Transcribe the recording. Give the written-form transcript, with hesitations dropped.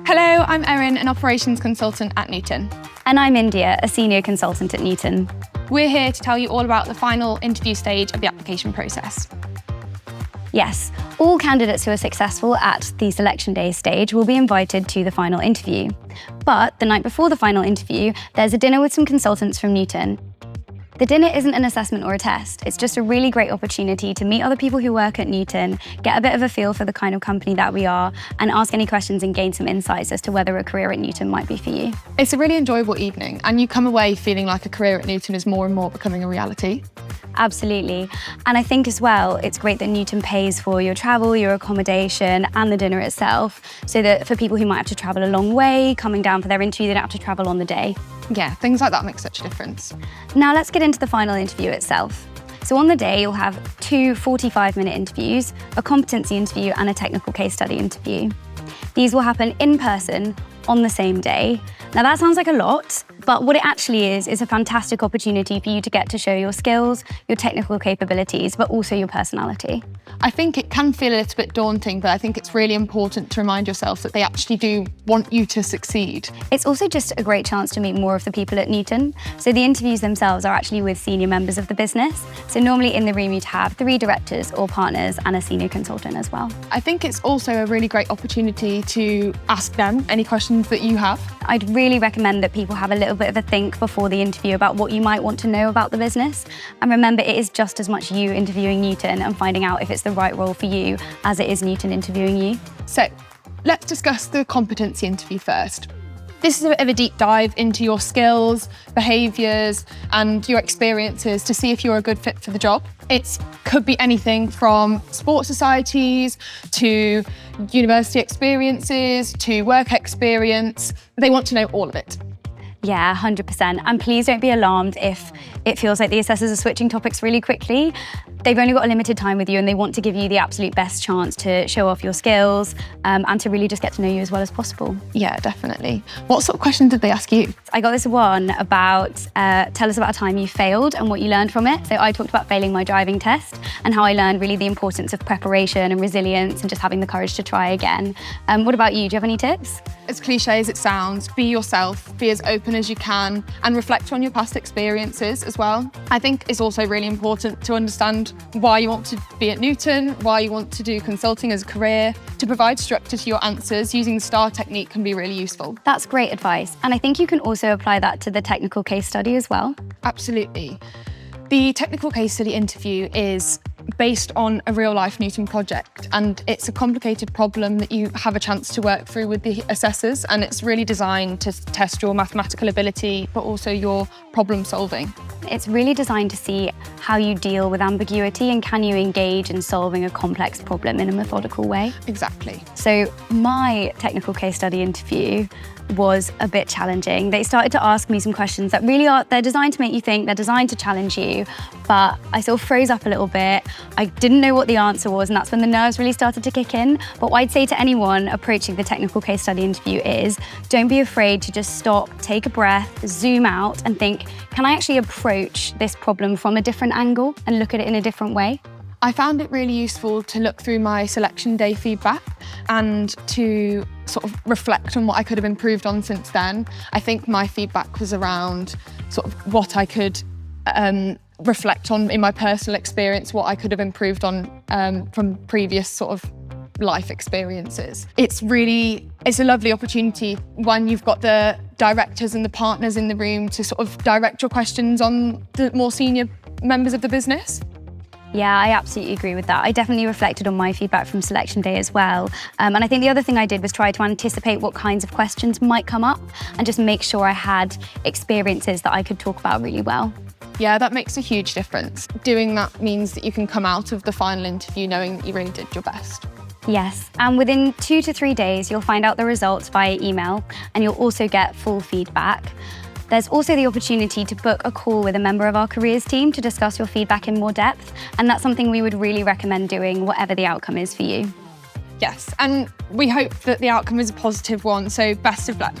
Hello, I'm Erin, an operations consultant at Newton. And I'm India, a senior consultant at Newton. We're here to tell you all about the final interview stage of the application process. Yes, all candidates who are successful at the selection day stage will be invited to the final interview. But the night before the final interview, there's a dinner with some consultants from Newton. The dinner isn't an assessment or a test. It's just a really great opportunity to meet other people who work at Newton, get a bit of a feel for the kind of company that we are, and ask any questions and gain some insights as to whether a career at Newton might be for you. It's a really enjoyable evening, and you come away feeling like a career at Newton is more and more becoming a reality. Absolutely. And I think as well, it's great that Newton pays for your travel, your accommodation, and the dinner itself, so that for people who might have to travel a long way, coming down for their interview, they don't have to travel on the day. Yeah, things like that make such a difference. Now let's get into the final interview itself. So on the day, you'll have two 45-minute interviews, a competency interview and a technical case study interview. These will happen in person on the same day. Now that sounds like a lot, but what it actually is a fantastic opportunity for you to get to show your skills, your technical capabilities, but also your personality. I think it can feel a little bit daunting, but I think it's really important to remind yourself that they actually do want you to succeed. It's also just a great chance to meet more of the people at Newton. So the interviews themselves are actually with senior members of the business. So normally in the room you'd have 3 directors or partners and a senior consultant as well. I think it's also a really great opportunity to ask them any questions that you have. I'd really recommend that people have a little bit of a think before the interview about what you might want to know about the business. And remember, it is just as much you interviewing Newton and finding out if it's the right role for you as it is Newton interviewing you. So let's discuss the competency interview first. This is a bit of a deep dive into your skills, behaviours and your experiences to see if you're a good fit for the job. It could be anything from sports societies to university experiences to work experience. They want to know all of it. Yeah, 100%. And please don't be alarmed if it feels like the assessors are switching topics really quickly. They've only got a limited time with you and they want to give you the absolute best chance to show off your skills and to really just get to know you as well as possible. Yeah, definitely. What sort of questions did they ask you? I got this one about, tell us about a time you failed and what you learned from it. So I talked about failing my driving test and how I learned really the importance of preparation and resilience and just having the courage to try again. What about you? Do you have any tips? As cliche as it sounds, be yourself, be as open as you can and reflect on your past experiences as well. I think it's also really important to understand why you want to be at Newton, why you want to do consulting as a career. To provide structure to your answers, using the STAR technique can be really useful. That's great advice. And I think you can also apply that to the technical case study as well. Absolutely. The technical case study interview is based on a real-life Newton project, and it's a complicated problem that you have a chance to work through with the assessors, and it's really designed to test your mathematical ability, but also your problem solving. It's really designed to see how you deal with ambiguity and can you engage in solving a complex problem in a methodical way. Exactly. So my technical case study interview was a bit challenging. They started to ask me some questions that really they're designed to make you think, they're designed to challenge you, but I sort of froze up a little bit. I didn't know what the answer was, and that's when the nerves really started to kick in. But what I'd say to anyone approaching the technical case study interview is, don't be afraid to just stop, take a breath, zoom out and think, can I actually approach this problem from a different angle and look at it in a different way? I found it really useful to look through my selection day feedback and to sort of reflect on what I could have improved on since then. I think my feedback was around sort of what I could reflect on in my personal experience, what I could have improved on from previous sort of life experiences. It's a lovely opportunity when you've got the directors and the partners in the room to sort of direct your questions on the more senior members of the business. Yeah, I absolutely agree with that. I definitely reflected on my feedback from selection day as well. And I think the other thing I did was try to anticipate what kinds of questions might come up and just make sure I had experiences that I could talk about really well. Yeah, that makes a huge difference. Doing that means that you can come out of the final interview knowing that you really did your best. Yes, and within 2 to 3 days, you'll find out the results via email and you'll also get full feedback. There's also the opportunity to book a call with a member of our careers team to discuss your feedback in more depth, and that's something we would really recommend doing, whatever the outcome is for you. Yes, and we hope that the outcome is a positive one, so best of luck.